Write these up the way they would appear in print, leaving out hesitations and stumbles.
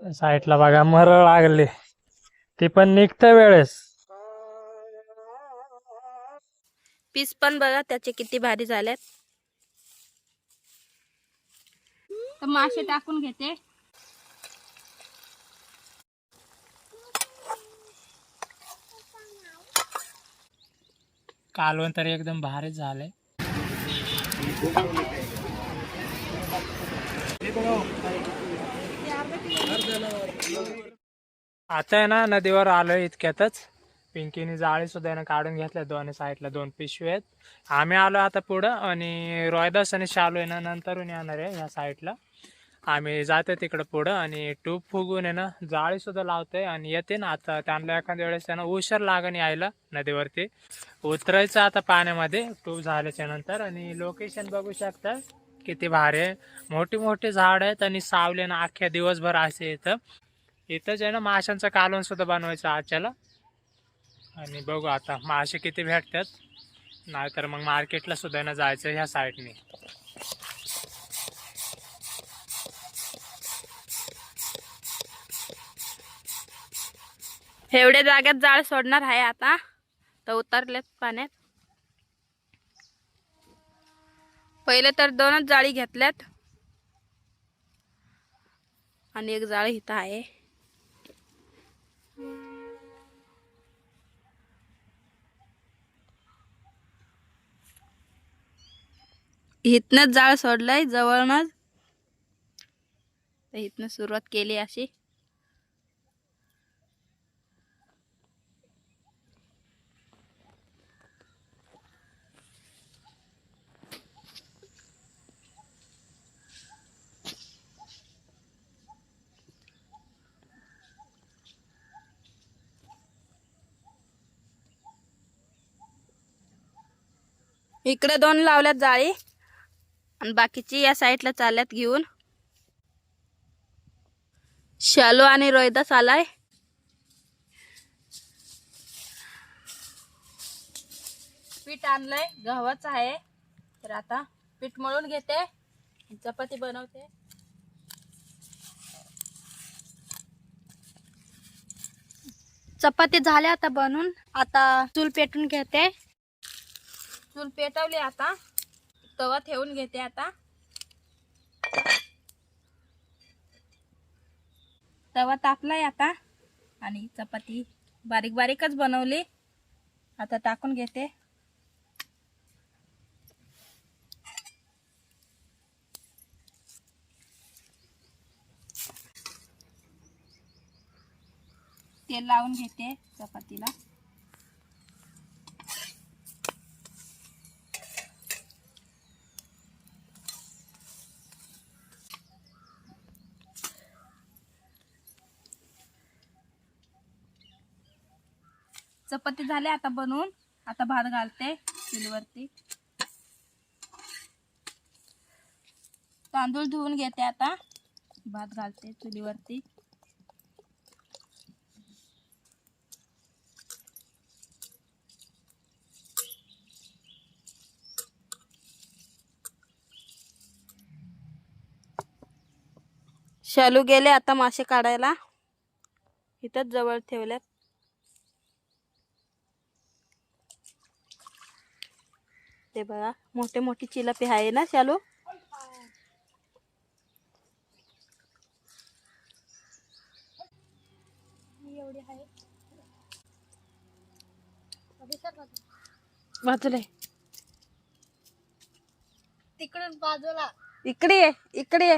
साईडला बघा मरळ लागली, ती पण निघते वेळेस. पीस पण बघा त्याचे किती भारी झालेत. तर मासे टाकून घेते. कालवण तर एकदम भारीच झालंय. आता आहे ना नदीवर आलोय इतक्यातच. पिंकीने जाळी सुद्धा आहे ना काढून घेतल्या, दोन्ही साईडला 2 पिशवी आहेत. आम्ही आलो आता पुढं आणि रोयदास आणि शालू आहे ना नंतरून येणार आहे ह्या साईडला. आम्ही जातोय तिकडं पुढं आणि टूब फुगून आहे ना जाळी सुद्धा लावतोय आणि येते ना. आता त्यांना एखाद्या वेळेस त्यांना उशीर लागण यायला नदीवरती उतरायचं आता पाण्यामध्ये टूब झाल्याच्या नंतर. आणि लोकेशन बघू शकता किती भारी आहे. मोठी मोठी झाड आहेत आणि सावले ना अख्ख्या दिवसभर असे इथं. इथंच आहे ना माशांचं कालवण सुद्धा बनवायचं आजच्याला. आणि बघू आता मासे किती भेटतात, नाहीतर मग मार्केटला सुद्धा ना जायचं ह्या साईडने. एवढ्या जाग्यात जाळ सोडणार आहे आता. तर उतरलेत पाण्यात. पहिले तर 2च जाळी घेतल्यात आणि एक जाळी इथं आहे. इथनच जाळ सोडलंय जवळनच. तर इथनं सुरुवात केली अशी. इकडे 2 लावल्यात जाळी आणि बाकीची या साईडला चालल्यात घेऊन. शालू आणि रोहिदास आलाय. पीठ आणलंय, गव्हाचं आहे. तर आता पीठ मळून घेते, चपाती बनवते. चपाती झाल्या आता बनवून. आता चूल पेटून घेते. चूल पेटवली आता. तवा ठेवून घेते आता. तवा तापलाय आता आणि चपाती बारीक बारीकच बनवली. आता टाकून घेते. तेल लावून घेते चपातीला. चपाती झाली आता बनवून. आता भात घालते चुलीवरती. तांदूळ धुवून घेते आता. भात घालते चुलीवरती. शालू गेले आता मासे काढायला. इथंच जवळ ठेवल्यात. ते बघा मोठे मोठी चिलापी आहे ना शालू. बाजूला तिकडून बाजूला. इकडे ये, इकडे ये.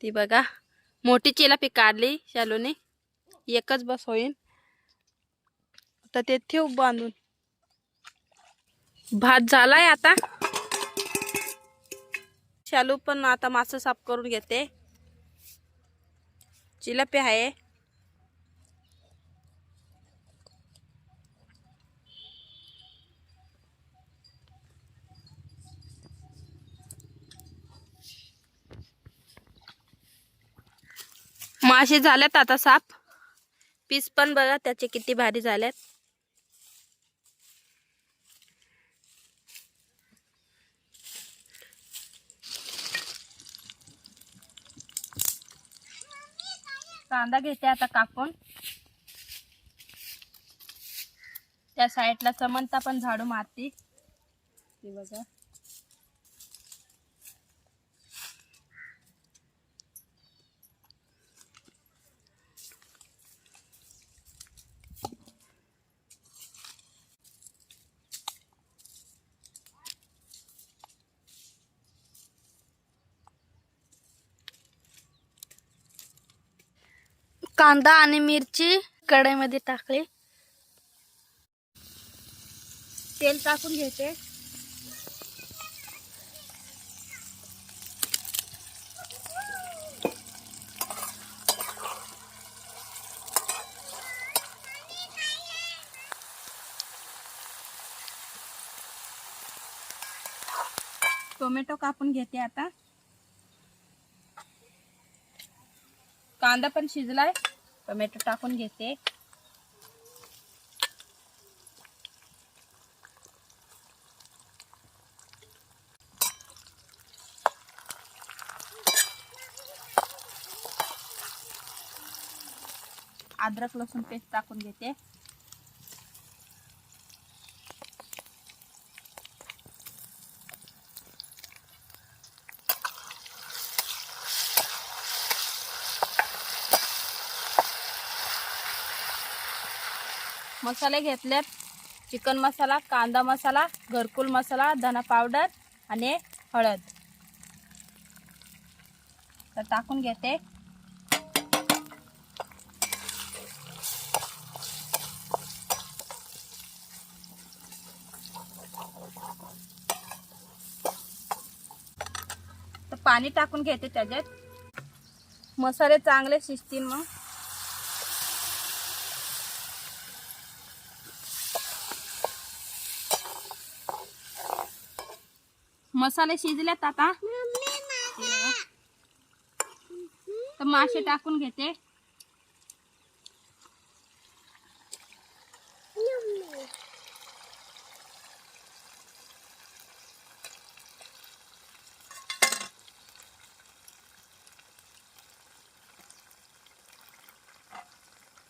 ती बघा मोठी चिलापी काढली शालूने. एकच बस होईल. आता ते ठेव बांधून. भात झालाय आता. शालू पण आता मासे साफ करून घेते. चिलापी आहे. मासे झालेत आता साफ. पीस पण बघा त्याचे किती भारी झालेत. कांदा घेते आता कापून. त्या साईडला समंता पण झाडू मारते. हे बघा. कांदा आणि मिरची कढईमध्ये टाकली. तेल टाकून घेते. टोमॅटो कापून घेते आता. कांदा पण शिजलाय. टोमॅटो टाकून घेते. अद्रक लसूण पेस्ट टाकून घेते. मसाले घेतलेत. चिकन मसाला, कांदा मसाला, घरकुल मसाला, धना पावडर आणि हळद तर टाकून घेते. तर पाणी टाकून घेते त्याच्यात. मसाले चांगले शिजतील मग. मसाले शिजलेत आता. तर मासे टाकून घेते.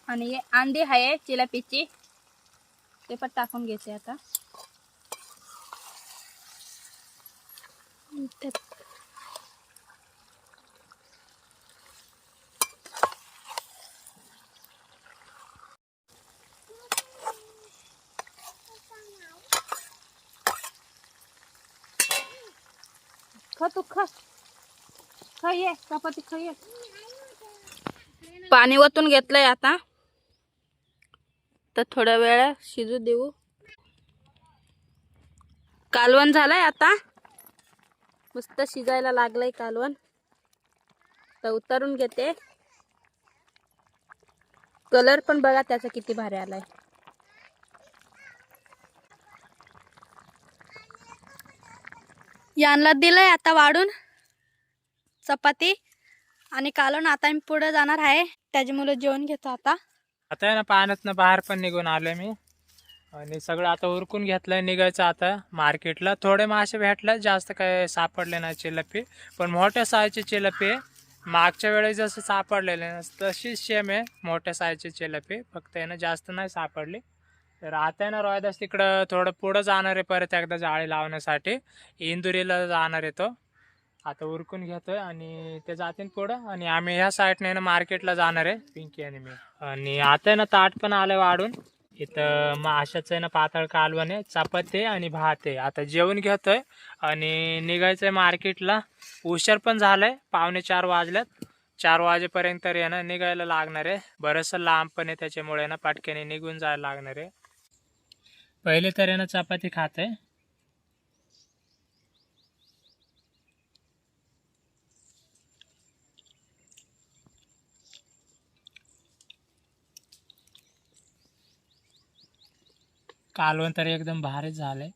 आणि हे अंडी आहे चिलापीची, ते पण टाकून घेते आता. खा तू खा. खा ये चपाती खा ये. पाणी ओतून घेतलंय आता. तर थोड्या वेळ शिजू देऊ. कालवण झालंय आता. मस्त शिजायला लागलंय कालवण. तर उतरून घेते. कलर पण बघा त्याचा किती भारी आलाय. यांना दिलंय आता वाढून चपाती आणि कालवण. आता मी पुढे जाणार आहे, त्याच्यामुळे जेवण घेतो आता. आता आहे ना पाण्यातनं बाहेर पण निघून आलोय मी. आणि सगळं आता उरकून घेतलंय. निघायचं आता मार्केटला. थोडे मासे भेटले, जास्त काय सापडले नाही चिलपी. पण मोठ्या साईजची चिलपी मागच्या वेळेस जसं सापडलेले तशीच सेम आहे मोठ्या साईजची चिलपी. फक्त आहे ना जास्त नाही सापडली. तर आता आहे ना रोहिदास तिकडं थोडं पुढं जाणार आहे परत एकदा जाळी लावण्यासाठी. इंदुरीला जाणार आहे तो. आता उरकून घेतोय आणि ते जातील पुढं. आणि आम्ही ह्या साईडने ना मार्केटला जाणार आहे पिंकी आणि मी. आणि आता आहे ना ताट पण आलं वाढून. इथं माशाचं आहे ना पातळ कालवण आहे, चपाती आणि भात आहे. आता जेवण घेतोय आणि निघायचंय मार्केटला. उशीर पण झालाय, 3:45 वाजल्यात. 4 वाजेपर्यंत तरी आहे ना निघायला लागणार आहे. बरंचसं लांब पण आहे, त्याच्यामुळे ना पटकन निघून जायला लागणार आहे. पहिले तर आहे ना चपाती खाते. कालवण तर एकदम भारीच झालंय.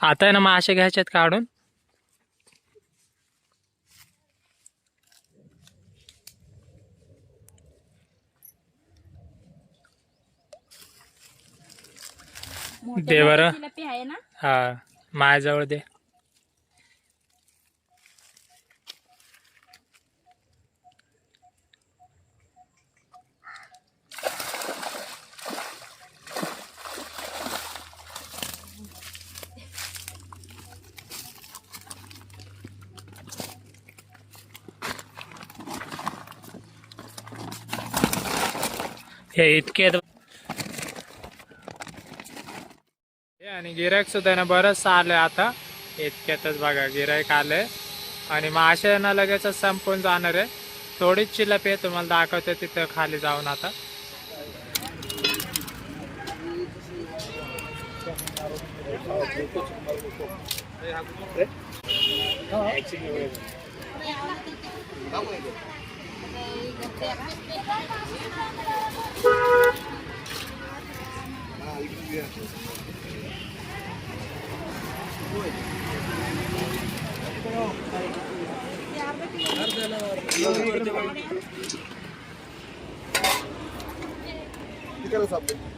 आता आहे ना मासे घ्यायचेत काढून. दे बरं. जिलेबी आहे ना. हा माझ्याजवळ दे. हे इतके आणि गिरायक सुद्धा ना बरंच आलंय आता. इतक्यातच बघा गिरायक आलंय आणि मासे ना लगेच संपून जाणार आहे. थोडीच चिलपी आहे तुम्हाला दाखवते तिथं खाली जाऊन आता.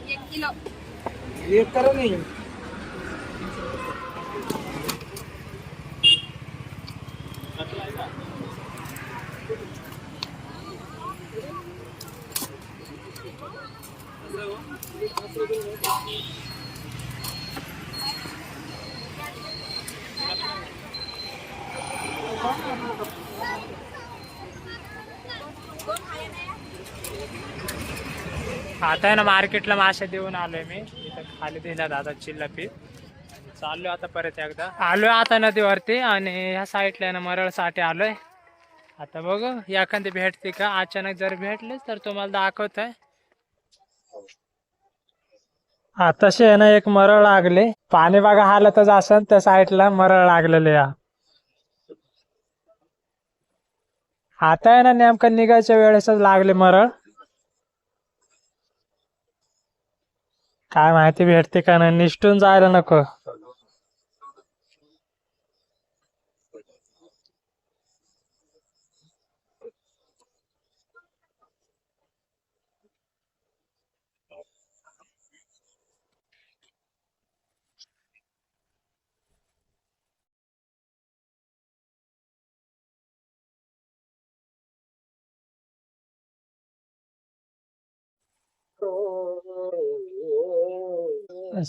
एक किलो. आता आहे ना मार्केटला मासे देऊन आलोय मी. इथं खाली दिल्यात आता चिल्लपी. चाललोय आता परत एकदा. आलोय आता नदीवरती आणि ह्या साईडला आहे ना मरळसाठी आलोय. आता बघू एखादी भेटते का. अचानक जर भेटलेच तर तुम्हाला दाखवतोय. आताशी आहे ना एक मरळ लागले. पाणी बघा हालतच असेल त्या साईडला मरळ लागलेले. आता आहे ना नेमकं निघायच्या वेळेसच लागले मरळ. काय माहिती भेटते का नाही. निष्ठून जायला नको.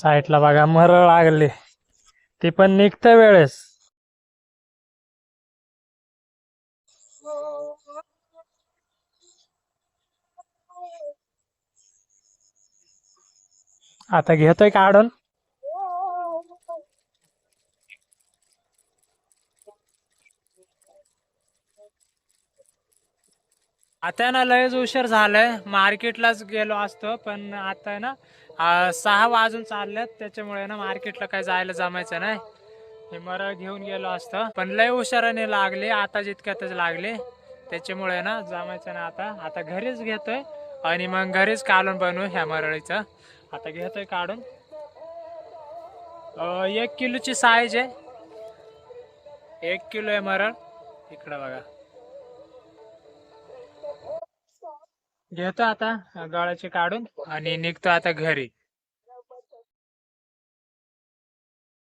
साईडला बघा मरळ लागली. ती पण निघते वेळेस. आता घेतोय काढून. आता ना लयच उशीर झालाय. मार्केटलाच गेलो असतो पण आता आहे ना 6 वाजून चालल्यात. त्याच्यामुळे ना मार्केटला काय जायला जमायचं नाही. हे मरळ घेऊन गेलो असतो पण लय उशिराने लागले. आता जितक्यातच लागले त्याच्यामुळे ना जमायचं ना. आता घरीच घेतोय आणि मग घरीच काढून बनवू ह्या मरळीचं. आता घेतोय काढून. 1 किलोची साईज आहे. 1 किलो आहे मरळ. इकडं बघा. घेतो आता गळ्याची काढून आणि निघतो आता घरी.